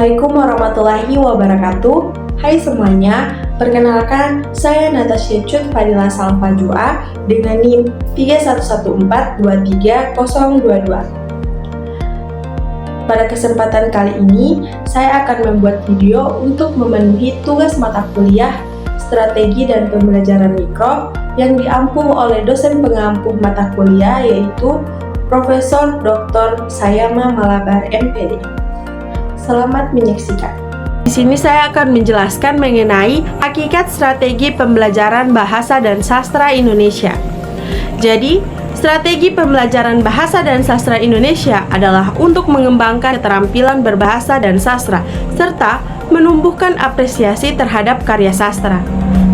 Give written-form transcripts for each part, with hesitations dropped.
Assalamualaikum warahmatullahi wabarakatuh. Hai semuanya, perkenalkan saya Natasha Cut Fadila Salfajua dengan NIM 311423022. Pada kesempatan kali ini, saya akan membuat video untuk memenuhi tugas mata kuliah Strategi dan Pembelajaran Mikro yang diampu oleh dosen pengampu mata kuliah yaitu Profesor Dr. Sayama Malabar MPD. Selamat menyaksikan. Di sini saya akan menjelaskan mengenai hakikat strategi pembelajaran bahasa dan sastra Indonesia. Jadi, strategi pembelajaran bahasa dan sastra Indonesia adalah untuk mengembangkan keterampilan berbahasa dan sastra serta menumbuhkan apresiasi terhadap karya sastra.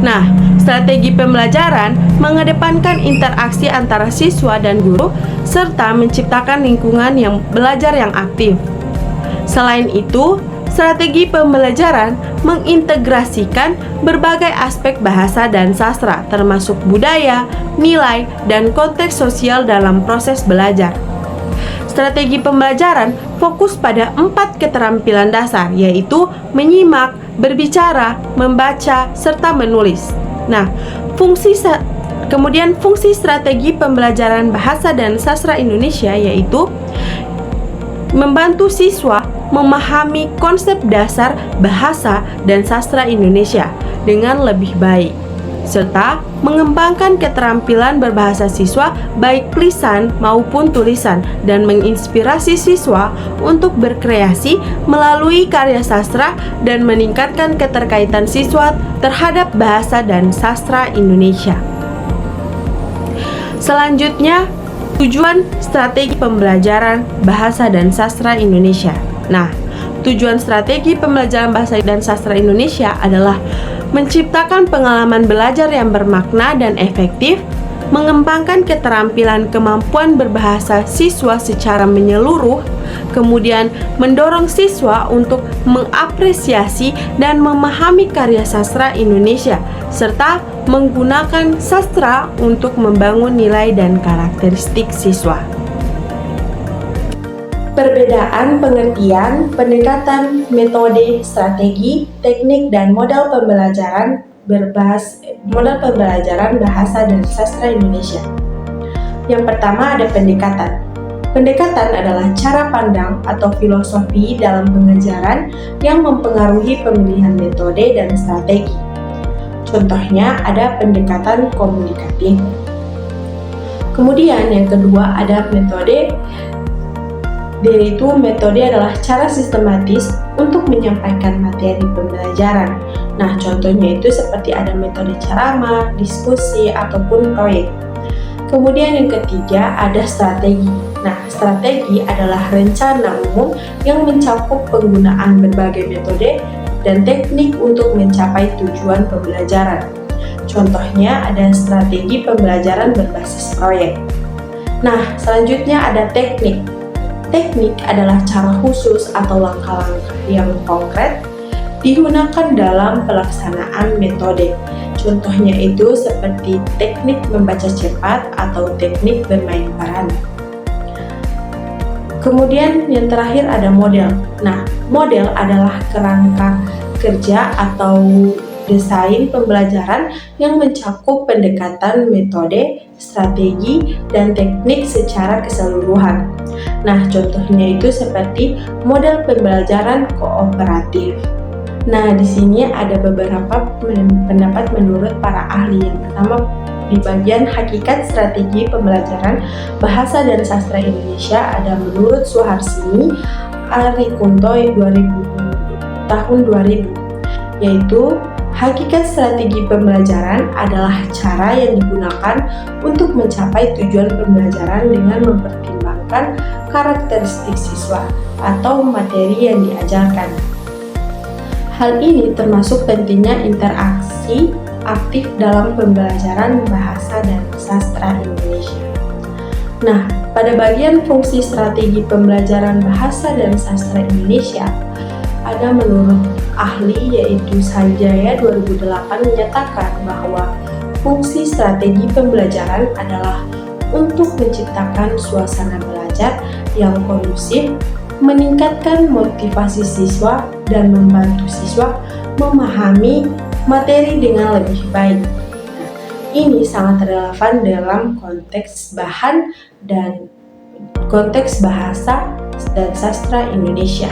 Nah, strategi pembelajaran mengedepankan interaksi antara siswa dan guru serta menciptakan lingkungan yang belajar yang aktif. Selain itu, strategi pembelajaran mengintegrasikan berbagai aspek bahasa dan sastra, termasuk budaya, nilai, dan konteks sosial dalam proses belajar. Strategi pembelajaran fokus pada 4 keterampilan dasar, yaitu menyimak, berbicara, membaca, serta menulis. Nah, fungsi strategi pembelajaran bahasa dan sastra Indonesia yaitu membantu siswa memahami konsep dasar bahasa dan sastra Indonesia dengan lebih baik, serta mengembangkan keterampilan berbahasa siswa baik lisan maupun tulisan dan menginspirasi siswa untuk berkreasi melalui karya sastra dan meningkatkan keterkaitan siswa terhadap bahasa dan sastra Indonesia. Selanjutnya, tujuan strategi pembelajaran bahasa dan sastra Indonesia. Nah, tujuan strategi pembelajaran bahasa dan sastra Indonesia adalah menciptakan pengalaman belajar yang bermakna dan efektif, mengembangkan keterampilan kemampuan berbahasa siswa secara menyeluruh, kemudian mendorong siswa untuk mengapresiasi dan memahami karya sastra Indonesia, serta menggunakan sastra untuk membangun nilai dan karakteristik siswa. Perbedaan pengertian, pendekatan, metode, strategi, teknik, dan modal pembelajaran bahasa dan sastra Indonesia. Yang pertama ada pendekatan. Pendekatan adalah cara pandang atau filosofi dalam pengajaran yang mempengaruhi pemilihan metode dan strategi. Contohnya ada pendekatan komunikatif. Kemudian yang kedua ada metode, yaitu metode adalah cara sistematis untuk menyampaikan materi pembelajaran. Nah, contohnya itu seperti ada metode ceramah, diskusi, ataupun proyek. Kemudian yang ketiga ada strategi. Nah, strategi adalah rencana umum yang mencakup penggunaan berbagai metode dan teknik untuk mencapai tujuan pembelajaran. Contohnya ada strategi pembelajaran berbasis proyek. Nah, selanjutnya ada teknik. Teknik adalah cara khusus atau langkah-langkah yang konkret digunakan dalam pelaksanaan metode. Contohnya itu seperti teknik membaca cepat atau teknik bermain peran. Kemudian yang terakhir ada model. Nah, model adalah kerangka kerja atau desain pembelajaran yang mencakup pendekatan metode, strategi, dan teknik secara keseluruhan. Nah, contohnya itu seperti model pembelajaran kooperatif. Nah, di sini ada beberapa pendapat menurut para ahli. Yang pertama, di bagian hakikat strategi pembelajaran bahasa dan sastra Indonesia ada menurut Suharsini Arikunto tahun 2000, yaitu hakikat strategi pembelajaran adalah cara yang digunakan untuk mencapai tujuan pembelajaran dengan mempertimbangkan karakteristik siswa atau materi yang diajarkan. Hal ini termasuk pentingnya interaksi aktif dalam pembelajaran bahasa dan sastra Indonesia. Nah, pada bagian fungsi strategi pembelajaran bahasa dan sastra Indonesia, ada menurut ahli yaitu Sanjaya 2008 menyatakan bahwa fungsi strategi pembelajaran adalah untuk menciptakan suasana belajar yang kondusif, meningkatkan motivasi siswa dan membantu siswa memahami materi dengan lebih baik. Nah, ini sangat relevan dalam konteks bahasa dan sastra Indonesia.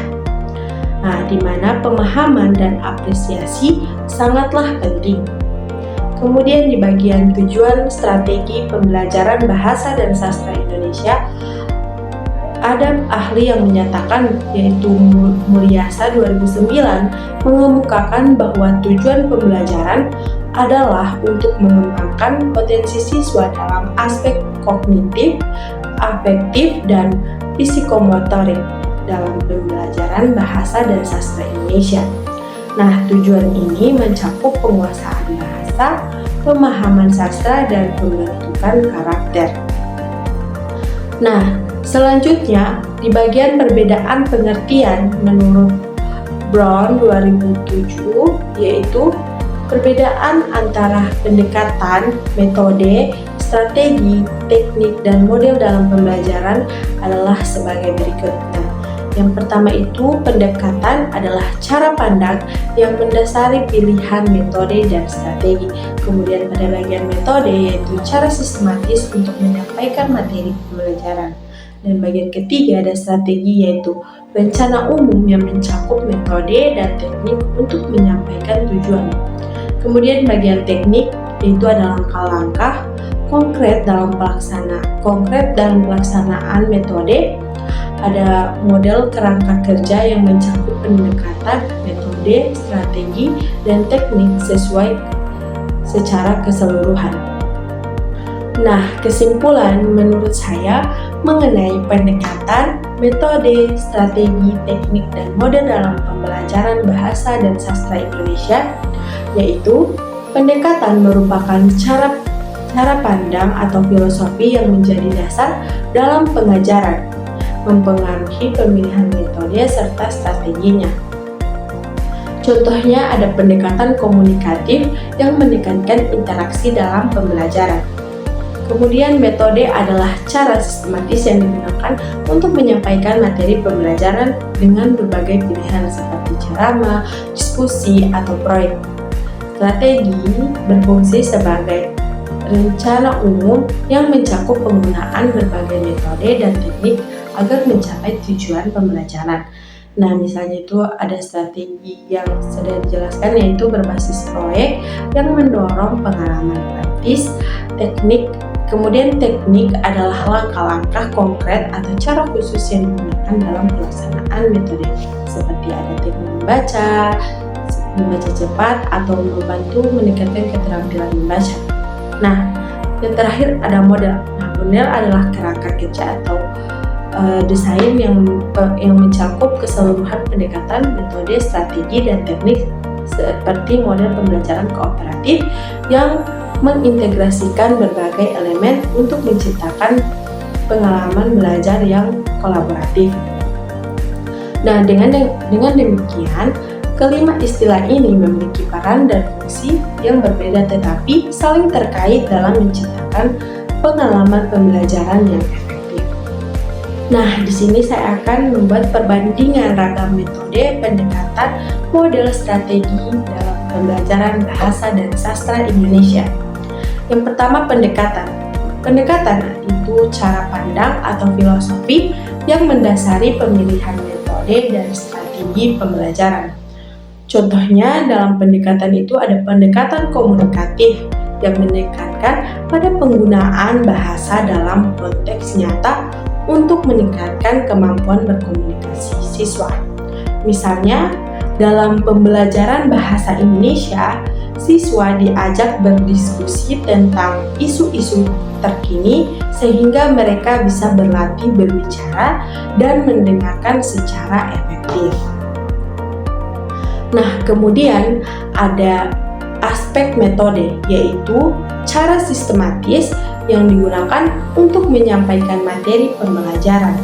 Nah, di mana pemahaman dan apresiasi sangatlah penting. Kemudian di bagian tujuan strategi pembelajaran bahasa dan sastra Indonesia, ada ahli yang menyatakan, yaitu Mulyasa 2009, mengemukakan bahwa tujuan pembelajaran adalah untuk mengembangkan potensi siswa dalam aspek kognitif, afektif, dan psikomotorik dalam pembelajaran bahasa dan sastra Indonesia. Nah, tujuan ini mencakup penguasaan bahasa, pemahaman sastra, dan pembentukan karakter. Nah, selanjutnya di bagian perbedaan pengertian menurut Brown 2007, yaitu perbedaan antara pendekatan, metode, strategi, teknik, dan model dalam pembelajaran adalah sebagai berikut. Yang pertama itu, pendekatan adalah cara pandang yang mendasari pilihan metode dan strategi. Kemudian pada bagian metode, yaitu cara sistematis untuk menyampaikan materi pembelajaran. Dan bagian ketiga ada strategi, yaitu rencana umum yang mencakup metode dan teknik untuk menyampaikan tujuan. Kemudian bagian teknik, yaitu ada langkah-langkah konkret dalam pelaksanaan metode. Ada model kerangka kerja yang mencakup pendekatan, metode, strategi, dan teknik secara keseluruhan. Nah, kesimpulan menurut saya mengenai pendekatan, metode, strategi, teknik, dan model dalam pembelajaran bahasa dan sastra Indonesia, yaitu pendekatan merupakan cara pandang atau filosofi yang menjadi dasar dalam pengajaran, mempengaruhi pemilihan metode serta strateginya. Contohnya ada pendekatan komunikatif yang menekankan interaksi dalam pembelajaran. Kemudian metode adalah cara sistematis yang digunakan untuk menyampaikan materi pembelajaran dengan berbagai pilihan seperti ceramah, diskusi, atau proyek. Strategi berfungsi sebagai rencana umum yang mencakup penggunaan berbagai metode dan teknik agar mencapai tujuan pembelajaran. Nah, misalnya itu ada strategi yang sudah dijelaskan, yaitu berbasis proyek yang mendorong pengalaman praktis. Kemudian teknik adalah langkah-langkah konkret atau cara khusus yang digunakan dalam pelaksanaan metode, seperti ada teknik membaca cepat atau membantu meningkatkan keterampilan membaca. Nah, yang terakhir ada model. Nah, model adalah kerangka kerja atau desain yang mencakup keseluruhan pendekatan, metode, strategi, dan teknik seperti model pembelajaran kooperatif yang mengintegrasikan berbagai elemen untuk menciptakan pengalaman belajar yang kolaboratif. Nah, dengan demikian, kelima istilah ini memiliki peran dan fungsi yang berbeda tetapi saling terkait dalam menciptakan pengalaman pembelajaran yang efektif. Nah, di sini saya akan membuat perbandingan ragam metode, pendekatan, model, strategi dalam pembelajaran bahasa dan sastra Indonesia. Yang pertama, pendekatan. Pendekatan itu cara pandang atau filosofi yang mendasari pemilihan metode dan strategi pembelajaran. Contohnya dalam pendekatan itu ada pendekatan komunikatif yang menekankan pada penggunaan bahasa dalam konteks nyata untuk meningkatkan kemampuan berkomunikasi siswa. Misalnya, dalam pembelajaran bahasa Indonesia, siswa diajak berdiskusi tentang isu-isu terkini sehingga mereka bisa berlatih berbicara dan mendengarkan secara efektif. Nah, kemudian ada aspek metode, yaitu cara sistematis yang digunakan untuk menyampaikan materi pembelajaran.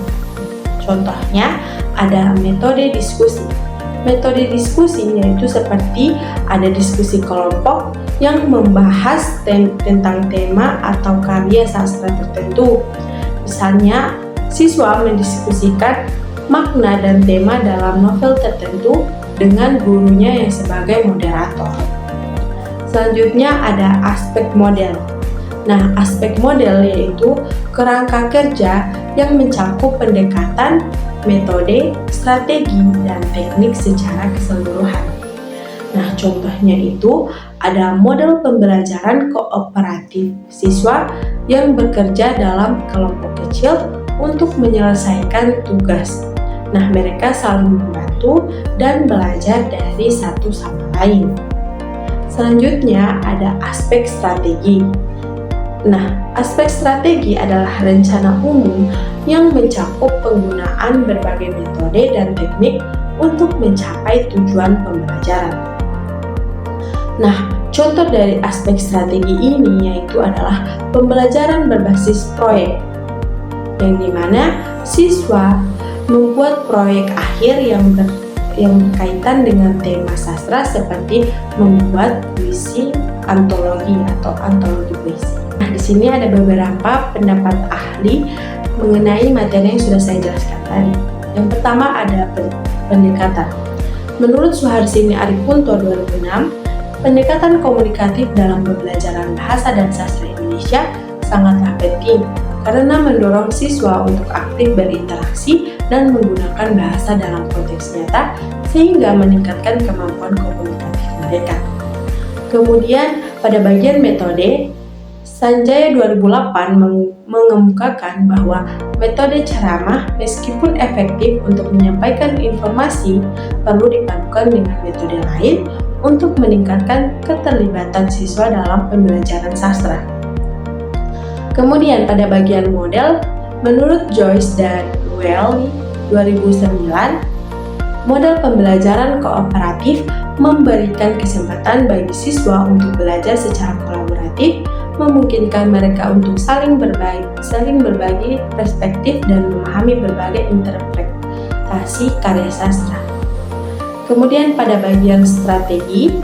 Contohnya, ada metode diskusi. Metode diskusi yaitu seperti ada diskusi kelompok yang membahas tentang tema atau karya sastra tertentu. Misalnya, siswa mendiskusikan makna dan tema dalam novel tertentu dengan gurunya yang sebagai moderator. Selanjutnya ada aspek model. Nah, aspek model yaitu kerangka kerja yang mencakup pendekatan, metode, strategi, dan teknik secara keseluruhan. Nah, contohnya itu ada model pembelajaran kooperatif siswa yang bekerja dalam kelompok kecil untuk menyelesaikan tugas. Nah, mereka saling membantu dan belajar dari satu sama lain. Selanjutnya ada aspek strategi. Nah, aspek strategi adalah rencana umum yang mencakup penggunaan berbagai metode dan teknik untuk mencapai tujuan pembelajaran. Nah, contoh dari aspek strategi ini yaitu adalah pembelajaran berbasis proyek, yang dimana siswa membuat proyek akhir yang berkaitan dengan tema sastra seperti membuat puisi antologi atau antologi puisi. Nah, di sini ada beberapa pendapat ahli mengenai materi yang sudah saya jelaskan tadi. Yang pertama ada pendekatan. Menurut Suharsini Aripunto 2006, pendekatan komunikatif dalam pembelajaran bahasa dan sastra Indonesia sangatlah penting karena mendorong siswa untuk aktif berinteraksi dan menggunakan bahasa dalam konteks nyata sehingga meningkatkan kemampuan komunikatif mereka. Kemudian pada bagian metode, Sanjaya 2008 mengemukakan bahwa metode ceramah meskipun efektif untuk menyampaikan informasi perlu dipadukan dengan metode lain untuk meningkatkan keterlibatan siswa dalam pembelajaran sastra. Kemudian pada bagian model, menurut Joyce dan Welly 2009, model pembelajaran kooperatif memberikan kesempatan bagi siswa untuk belajar secara kolaboratif, memungkinkan mereka untuk saling berbagi perspektif dan memahami berbagai interpretasi karya sastra. Kemudian pada bagian strategi,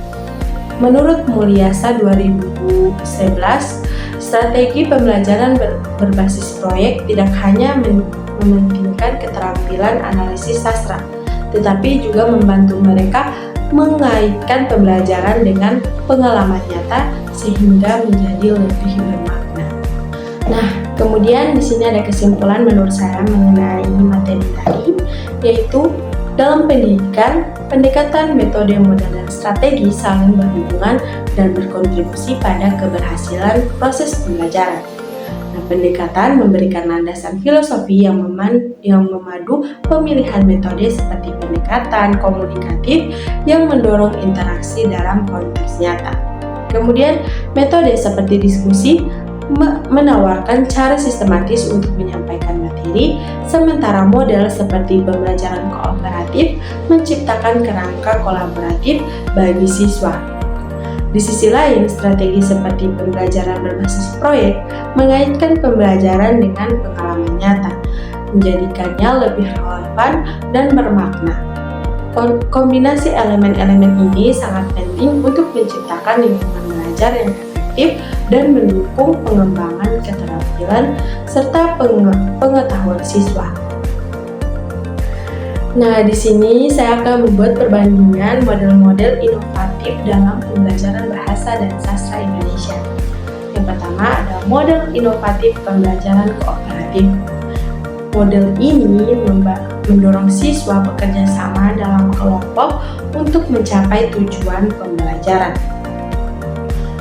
menurut Mulyasa 2011, strategi pembelajaran berbasis proyek tidak hanya mementingkan keterampilan analisis sastra, tetapi juga membantu mereka mengaitkan pembelajaran dengan pengalaman nyata sehingga menjadi lebih bermakna. Nah, kemudian di sini ada kesimpulan menurut saya mengenai materi tadi, yaitu dalam pendidikan, pendekatan metode, model, dan strategi saling berhubungan dan berkontribusi pada keberhasilan proses pembelajaran. Nah, pendekatan memberikan landasan filosofi yang memadu pemilihan metode seperti pendekatan komunikatif yang mendorong interaksi dalam konteks nyata. Kemudian, metode seperti diskusi menawarkan cara sistematis untuk menyampaikan materi, sementara model seperti pembelajaran kooperatif menciptakan kerangka kolaboratif bagi siswa. Di sisi lain, strategi seperti pembelajaran berbasis proyek mengaitkan pembelajaran dengan pengalaman nyata, menjadikannya lebih relevan dan bermakna. Kombinasi elemen-elemen ini sangat penting untuk menciptakan lingkungan belajar yang efektif dan mendukung pengembangan keterampilan serta pengetahuan siswa. Nah, di sini saya akan membuat perbandingan model-model inovatif dalam pembelajaran bahasa dan sastra Indonesia. Yang pertama ada model inovatif pembelajaran kooperatif. Model ini mendorong siswa bekerja sama dalam kelompok untuk mencapai tujuan pembelajaran.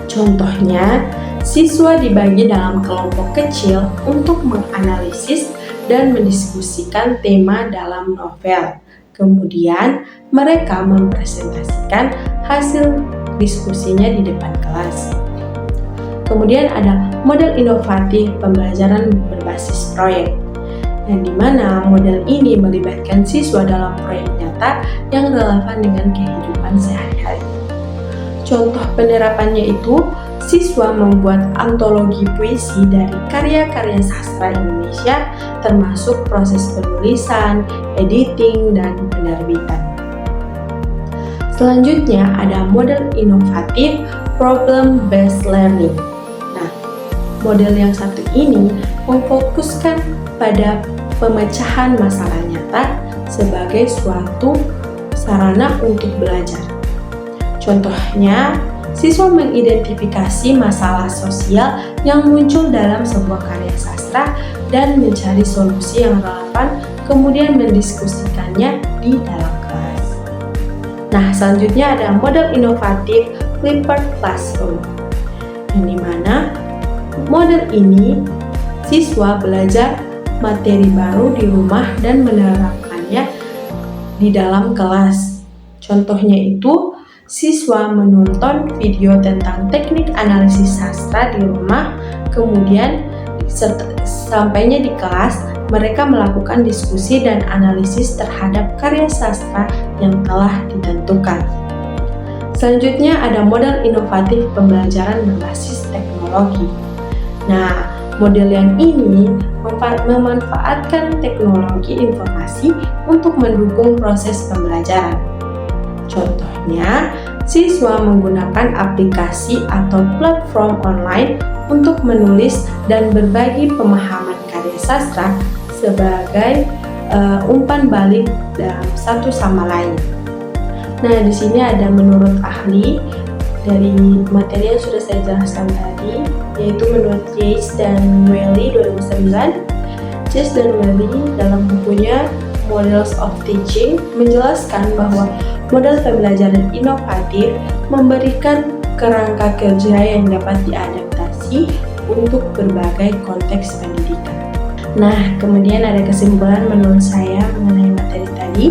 Contohnya, siswa dibagi dalam kelompok kecil untuk menganalisis dan mendiskusikan tema dalam novel. Kemudian, mereka mempresentasikan hasil diskusinya di depan kelas. Kemudian ada model inovatif pembelajaran berbasis proyek, yang dimana model ini melibatkan siswa dalam proyek nyata yang relevan dengan kehidupan sehari-hari. Contoh penerapannya itu, siswa membuat antologi puisi dari karya-karya sastra Indonesia, termasuk proses penulisan, editing, dan penerbitan. Selanjutnya ada model inovatif problem-based learning. Nah, model yang satu ini memfokuskan pada pemecahan masalah nyata sebagai suatu sarana untuk belajar. Contohnya, siswa mengidentifikasi masalah sosial yang muncul dalam sebuah karya sastra dan mencari solusi yang relevan, kemudian mendiskusikannya di dalam kelas. Nah, selanjutnya ada model inovatif Flipped Classroom, yang dimana model ini siswa belajar materi baru di rumah dan menerapkannya di dalam kelas. Contohnya itu, siswa menonton video tentang teknik analisis sastra di rumah, kemudian sampainya di kelas, mereka melakukan diskusi dan analisis terhadap karya sastra yang telah ditentukan. Selanjutnya ada model inovatif pembelajaran berbasis teknologi. Nah, model yang ini memanfaatkan teknologi informasi untuk mendukung proses pembelajaran. Contohnya, siswa menggunakan aplikasi atau platform online untuk menulis dan berbagi pemahaman karya sastra sebagai umpan balik dalam satu sama lain. Nah, di sini ada menurut ahli dari materi yang sudah saya jelaskan tadi, yaitu menurut Yates dan Welly 2009. Yates dan Welly dalam bukunya Models of Teaching menjelaskan bahwa model pembelajaran inovatif memberikan kerangka kerja yang dapat diadaptasi untuk berbagai konteks pendidikan. Nah, kemudian ada kesimpulan menurut saya mengenai materi tadi,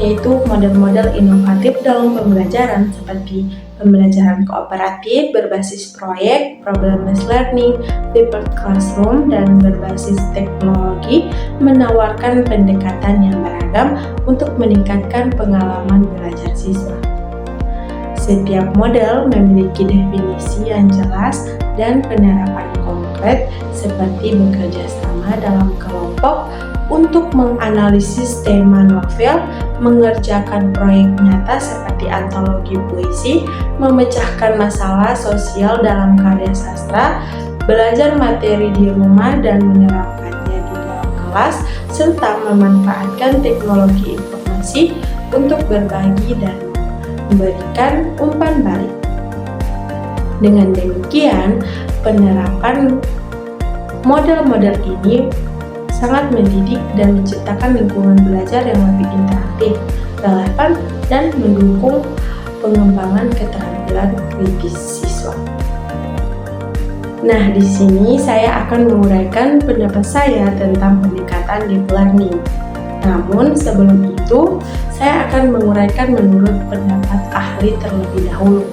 yaitu model-model inovatif dalam pembelajaran seperti pembelajaran kooperatif berbasis proyek, problem-based learning, flipped classroom, dan berbasis teknologi menawarkan pendekatan yang beragam untuk meningkatkan pengalaman belajar siswa. Setiap model memiliki definisi yang jelas dan penerapan konkret seperti bekerja sama dalam kelompok untuk menganalisis tema novel, mengerjakan proyek nyata seperti antologi puisi, memecahkan masalah sosial dalam karya sastra, belajar materi di rumah dan menerapkannya di dalam kelas, serta memanfaatkan teknologi informasi untuk berbagi dan memberikan umpan balik. Dengan demikian, penerapan model-model ini sangat mendidik dan menciptakan lingkungan belajar yang lebih interaktif, relevan, dan mendukung pengembangan keterampilan kritis siswa. Nah, di sini saya akan menguraikan pendapat saya tentang pendekatan deep learning. Namun, sebelum itu, saya akan menguraikan menurut pendapat ahli terlebih dahulu.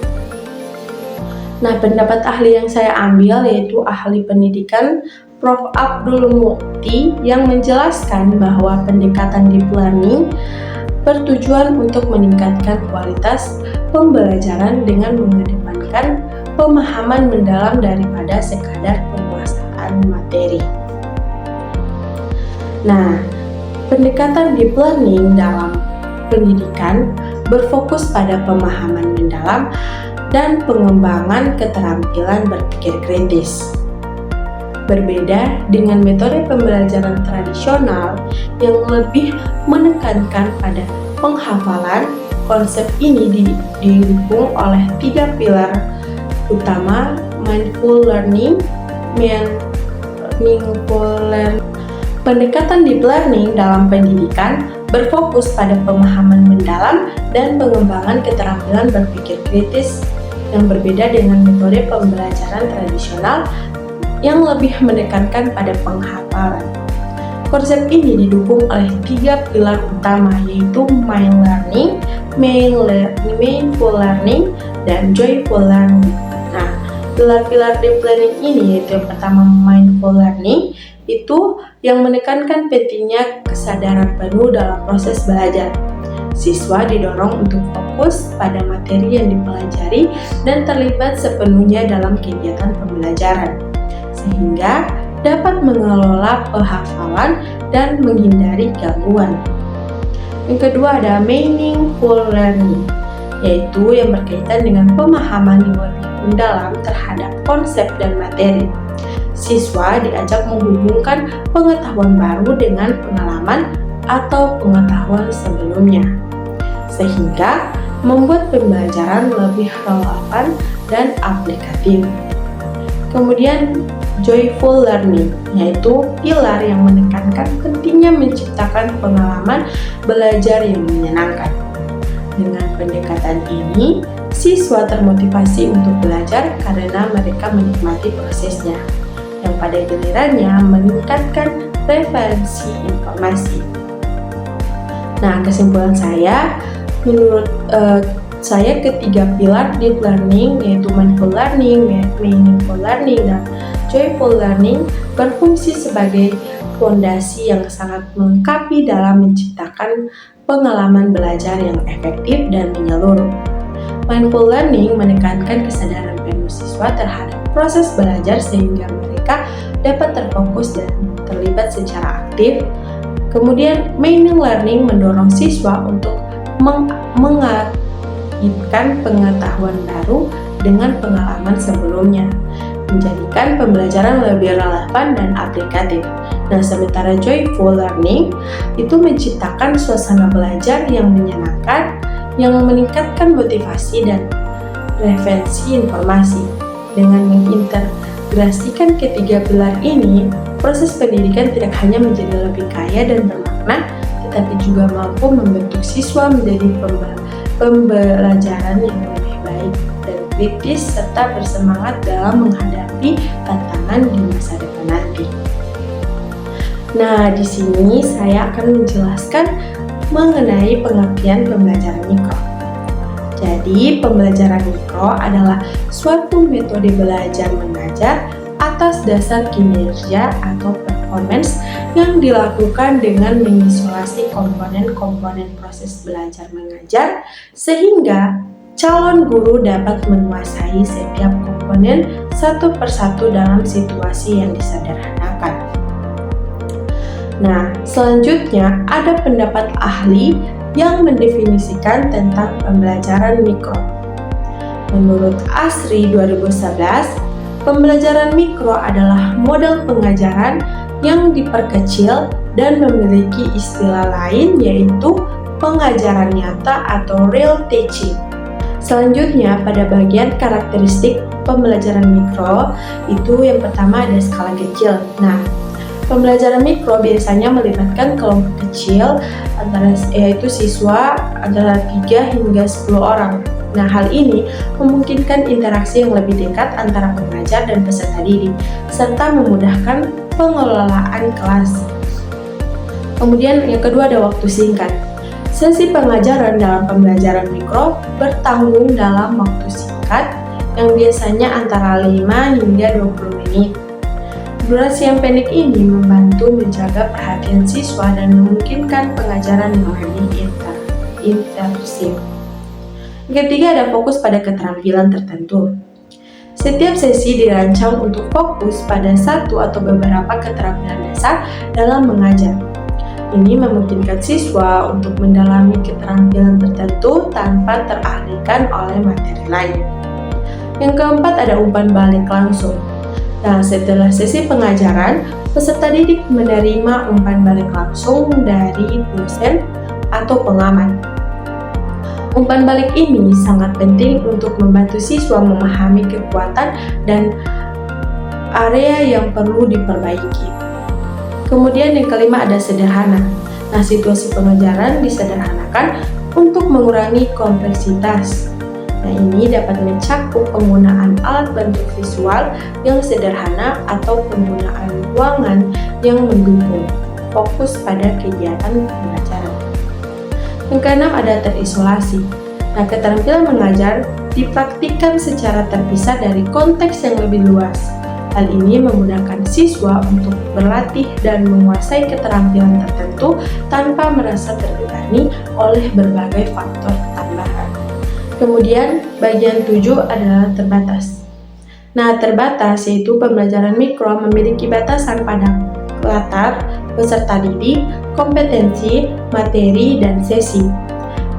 Nah, pendapat ahli yang saya ambil yaitu ahli pendidikan Prof. Abdul Mukti yang menjelaskan bahwa pendekatan deep learning bertujuan untuk meningkatkan kualitas pembelajaran dengan mengedepankan pemahaman mendalam daripada sekadar penguasaan materi. Nah, pendekatan deep learning dalam pendidikan berfokus pada pemahaman mendalam dan pengembangan keterampilan berpikir kritis. Berbeda dengan metode pembelajaran tradisional yang lebih menekankan pada penghafalan, konsep ini didukung oleh 3 pilar utama: mindful learning, meaningful learning. Pendekatan deep learning dalam pendidikan berfokus pada pemahaman mendalam dan pengembangan keterampilan berpikir kritis yang berbeda dengan metode pembelajaran tradisional yang lebih menekankan pada penghafalan. Konsep ini didukung oleh 3 pilar utama, yaitu mind learning, meaningful learning, dan joyful learning. Nah, pilar-pilar deep learning ini, yaitu yang pertama mindful learning, itu yang menekankan pentingnya kesadaran penuh dalam proses belajar. Siswa didorong untuk fokus pada materi yang dipelajari dan terlibat sepenuhnya dalam kegiatan pembelajaran, sehingga dapat mengelola penghafalan dan menghindari gangguan. Yang kedua ada meaningful learning, yaitu yang berkaitan dengan pemahaman yang lebih mendalam terhadap konsep dan materi. Siswa diajak menghubungkan pengetahuan baru dengan pengalaman, atau pengetahuan sebelumnya, sehingga membuat pembelajaran lebih relevan dan aplikatif. Kemudian joyful learning, yaitu pilar yang menekankan pentingnya menciptakan pengalaman belajar yang menyenangkan. Dengan pendekatan ini, siswa termotivasi untuk belajar karena mereka menikmati prosesnya, yang pada gilirannya meningkatkan referensi informasi. Nah, kesimpulan saya, menurut saya ketiga pilar deep learning, yaitu mindful learning, meaningful learning, dan joyful learning berfungsi sebagai fondasi yang sangat melengkapi dalam menciptakan pengalaman belajar yang efektif dan menyeluruh. Mindful learning menekankan kesadaran penuh siswa terhadap proses belajar sehingga mereka dapat terfokus dan terlibat secara aktif. Kemudian, meaning learning mendorong siswa untuk mengaitkan pengetahuan baru dengan pengalaman sebelumnya, menjadikan pembelajaran lebih relevan dan aplikatif. Nah, sementara joyful learning itu menciptakan suasana belajar yang menyenangkan, yang meningkatkan motivasi dan referensi informasi. Dengan mengintegrasikan ketiga pilar ini, proses pendidikan tidak hanya menjadi lebih kaya dan bermakna, tetapi juga mampu membentuk siswa menjadi pembelajaran yang lebih baik dan kritis serta bersemangat dalam menghadapi tantangan di masa depan nanti. Nah, di sini saya akan menjelaskan mengenai pengertian pembelajaran mikro. Jadi, pembelajaran mikro adalah suatu metode belajar mengajar atas dasar kinerja atau performance yang dilakukan dengan mengisolasi komponen-komponen proses belajar mengajar sehingga calon guru dapat menguasai setiap komponen satu persatu dalam situasi yang disederhanakan. Nah, selanjutnya ada pendapat ahli yang mendefinisikan tentang pembelajaran mikro. Menurut ASRI 2011, pembelajaran mikro adalah model pengajaran yang diperkecil dan memiliki istilah lain yaitu pengajaran nyata atau real teaching. Selanjutnya, pada bagian karakteristik pembelajaran mikro, itu yang pertama ada skala kecil. Nah, pembelajaran mikro biasanya melibatkan kelompok kecil yaitu siswa antara 3 hingga 10 orang. Nah, hal ini memungkinkan interaksi yang lebih dekat antara pengajar dan peserta didik, serta memudahkan pengelolaan kelas. Kemudian yang kedua ada waktu singkat. Sesi pengajaran dalam pembelajaran mikro bertanggung dalam waktu singkat yang biasanya antara 5 hingga 20 menit. Durasi yang pendek ini membantu menjaga perhatian siswa dan memungkinkan pengajaran yang lebih intensif. Yang ketiga ada fokus pada keterampilan tertentu. Setiap sesi dirancang untuk fokus pada satu atau beberapa keterampilan dasar dalam mengajar. Ini memungkinkan siswa untuk mendalami keterampilan tertentu tanpa teralihkan oleh materi lain. Yang keempat ada umpan balik langsung. Nah, setelah sesi pengajaran, peserta didik menerima umpan balik langsung dari dosen atau pengamat. Umpan balik ini sangat penting untuk membantu siswa memahami kekuatan dan area yang perlu diperbaiki. Kemudian yang kelima ada sederhana. Nah, situasi pengajaran disederhanakan untuk mengurangi kompleksitas. Nah, ini dapat mencakup penggunaan alat bantu visual yang sederhana atau penggunaan ruangan yang mendukung fokus pada kegiatan pembelajaran. Yang keenam ada terisolasi. Nah, keterampilan mengajar dipraktikkan secara terpisah dari konteks yang lebih luas. Hal ini memudahkan siswa untuk berlatih dan menguasai keterampilan tertentu tanpa merasa terbebani oleh berbagai faktor tambahan. Kemudian bagian 7 adalah terbatas. Nah, terbatas yaitu pembelajaran mikro memiliki batasan pada latar, peserta didik, kompetensi, materi, dan sesi.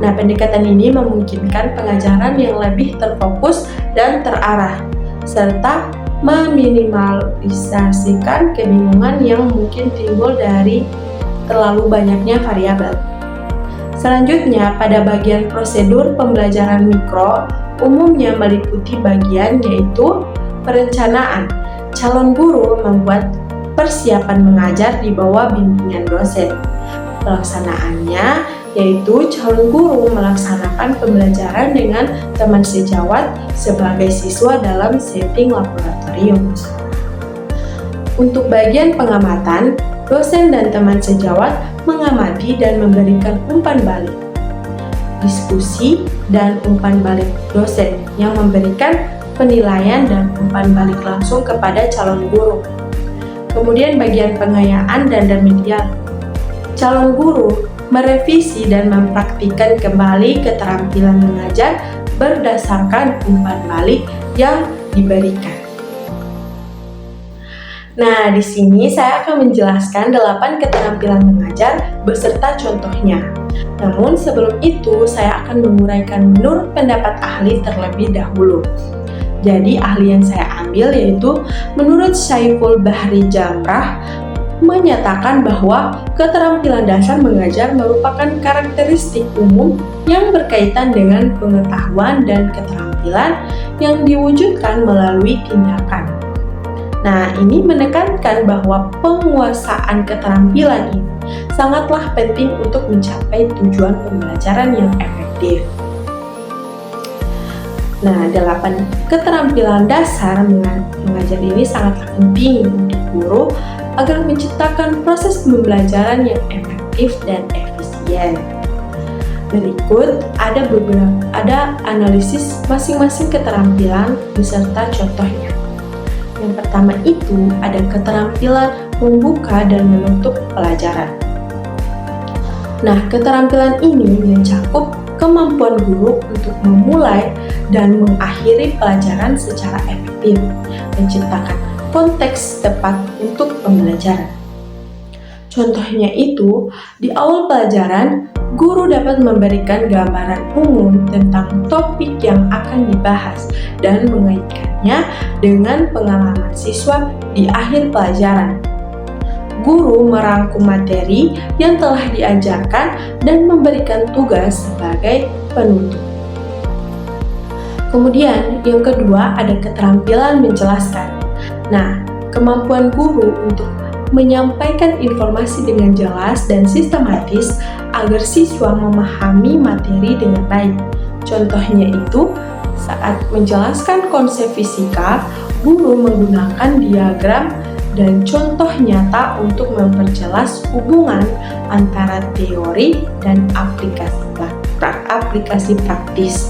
Nah, pendekatan ini memungkinkan pengajaran yang lebih terfokus dan terarah, serta meminimalisasikan kebingungan yang mungkin timbul dari terlalu banyaknya variabel. Selanjutnya, pada bagian prosedur pembelajaran mikro, umumnya meliputi bagian yaitu perencanaan. Calon guru membuat persiapan mengajar di bawah bimbingan dosen. Pelaksanaannya yaitu calon guru melaksanakan pembelajaran dengan teman sejawat sebagai siswa dalam setting laboratorium. Untuk bagian pengamatan, dosen dan teman sejawat mengamati dan memberikan umpan balik. Diskusi dan umpan balik dosen yang memberikan penilaian dan umpan balik langsung kepada calon guru. Kemudian bagian pengayaan dan remedial. Calon guru merevisi dan mempraktikkan kembali keterampilan mengajar berdasarkan umpan balik yang diberikan. Nah, di sini saya akan menjelaskan 8 keterampilan mengajar beserta contohnya. Namun sebelum itu, saya akan menguraikan menurut pendapat ahli terlebih dahulu. Jadi, ahli yang saya ambil yaitu menurut Syaiful Bahri Jamrah menyatakan bahwa keterampilan dasar mengajar merupakan karakteristik umum yang berkaitan dengan pengetahuan dan keterampilan yang diwujudkan melalui tindakan. Nah, ini menekankan bahwa penguasaan keterampilan ini sangatlah penting untuk mencapai tujuan pembelajaran yang efektif. Nah, 8 keterampilan dasar mengajar ini sangatlah penting untuk guru agar menciptakan proses pembelajaran yang efektif dan efisien. Berikut ada analisis masing-masing keterampilan beserta contohnya. Yang pertama itu ada keterampilan membuka dan menutup pelajaran. Nah, keterampilan ini mencakup kemampuan guru untuk memulai dan mengakhiri pelajaran secara efektif, menciptakan konteks tepat untuk pembelajaran. Contohnya itu, di awal pelajaran, guru dapat memberikan gambaran umum tentang topik yang akan dibahas dan mengaitkannya dengan pengalaman siswa di akhir pelajaran. Guru merangkum materi yang telah diajarkan dan memberikan tugas sebagai penutup. Kemudian, yang kedua ada keterampilan menjelaskan. Nah, kemampuan guru untuk menyampaikan informasi dengan jelas dan sistematis agar siswa memahami materi dengan baik. Contohnya itu, saat menjelaskan konsep fisika, guru menggunakan diagram dan contoh nyata untuk memperjelas hubungan antara teori dan aplikasi praktis.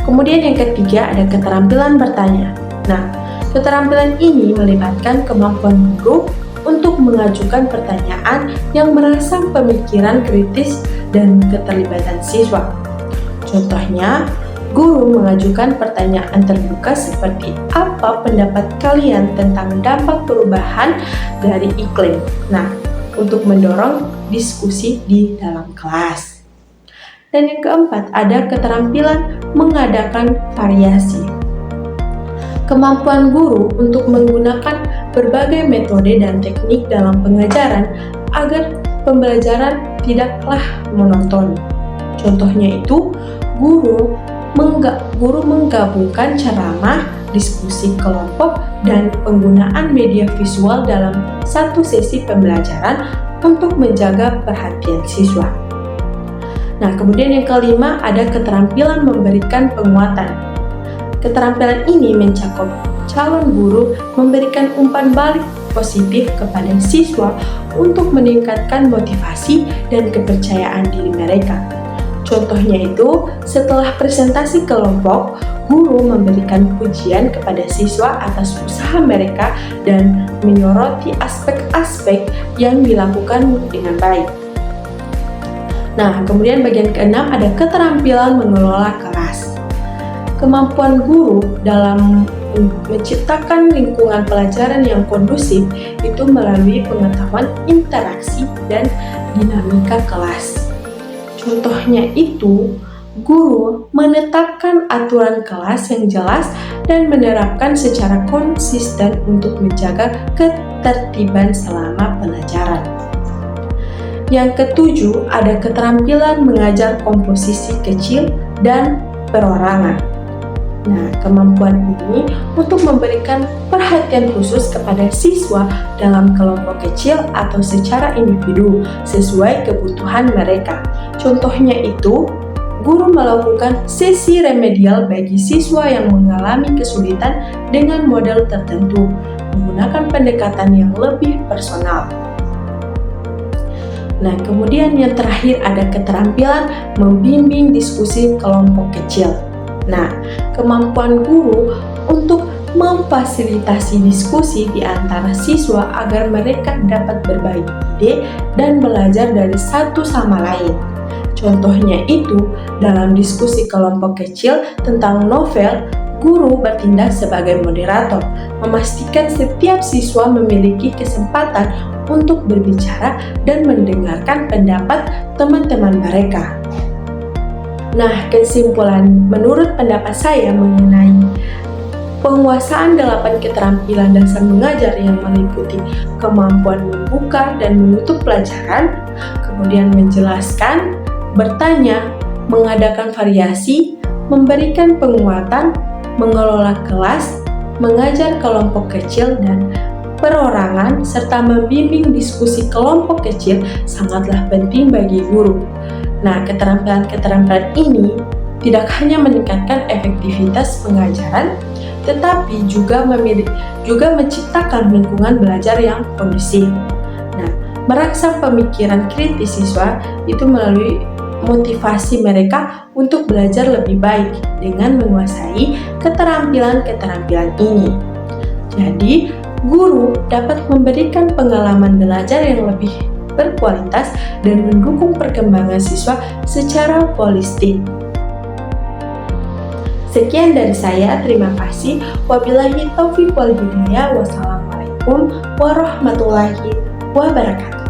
Kemudian yang ketiga ada keterampilan bertanya. Nah, keterampilan ini melibatkan kemampuan guru untuk mengajukan pertanyaan yang merangsang pemikiran kritis dan keterlibatan siswa. Contohnya, guru mengajukan pertanyaan terbuka seperti apa pendapat kalian tentang dampak perubahan dari iklim. Nah, untuk mendorong diskusi di dalam kelas. Dan yang keempat, ada keterampilan mengadakan variasi. Kemampuan guru untuk menggunakan berbagai metode dan teknik dalam pengajaran agar pembelajaran tidaklah monoton. Contohnya itu, guru menggabungkan ceramah, diskusi kelompok, dan penggunaan media visual dalam satu sesi pembelajaran untuk menjaga perhatian siswa. Nah, kemudian yang kelima ada keterampilan memberikan penguatan. Keterampilan ini mencakup calon guru memberikan umpan balik positif kepada siswa untuk meningkatkan motivasi dan kepercayaan diri mereka. Contohnya itu, setelah presentasi kelompok, guru memberikan pujian kepada siswa atas usaha mereka dan menyoroti aspek-aspek yang dilakukan dengan baik. Nah, kemudian bagian keenam ada keterampilan mengelola kelas. Kemampuan guru dalam menciptakan lingkungan pelajaran yang kondusif itu melalui pengetahuan interaksi dan dinamika kelas. Contohnya itu, guru menetapkan aturan kelas yang jelas dan menerapkan secara konsisten untuk menjaga ketertiban selama pelajaran. Yang ketujuh, ada keterampilan mengajar komposisi kecil dan perorangan. Nah, kemampuan ini untuk memberikan perhatian khusus kepada siswa dalam kelompok kecil atau secara individu sesuai kebutuhan mereka. Contohnya itu, guru melakukan sesi remedial bagi siswa yang mengalami kesulitan dengan model tertentu, menggunakan pendekatan yang lebih personal. Nah, kemudian yang terakhir ada keterampilan membimbing diskusi kelompok kecil. Nah, kemampuan guru untuk memfasilitasi diskusi di antara siswa agar mereka dapat berbagi ide dan belajar dari satu sama lain. Contohnya itu, dalam diskusi kelompok kecil tentang novel, guru bertindak sebagai moderator, memastikan setiap siswa memiliki kesempatan untuk berbicara dan mendengarkan pendapat teman-teman mereka. Nah, kesimpulan menurut pendapat saya mengenai penguasaan 8 keterampilan dasar mengajar yang meliputi kemampuan membuka dan menutup pelajaran, kemudian menjelaskan, bertanya, mengadakan variasi, memberikan penguatan, mengelola kelas, mengajar kelompok kecil dan perorangan, serta membimbing diskusi kelompok kecil sangatlah penting bagi guru. Nah, keterampilan-keterampilan ini tidak hanya meningkatkan efektivitas pengajaran, tetapi juga menciptakan lingkungan belajar yang kondusif. Nah, merangsang pemikiran kritis siswa itu melalui motivasi mereka untuk belajar lebih baik dengan menguasai keterampilan-keterampilan ini. Jadi, guru dapat memberikan pengalaman belajar yang lebih berkualitas dan mendukung perkembangan siswa secara holistik. Sekian dari saya, terima kasih. Wabillahi taufiq wal hidayah. Wassalamualaikum warahmatullahi wabarakatuh.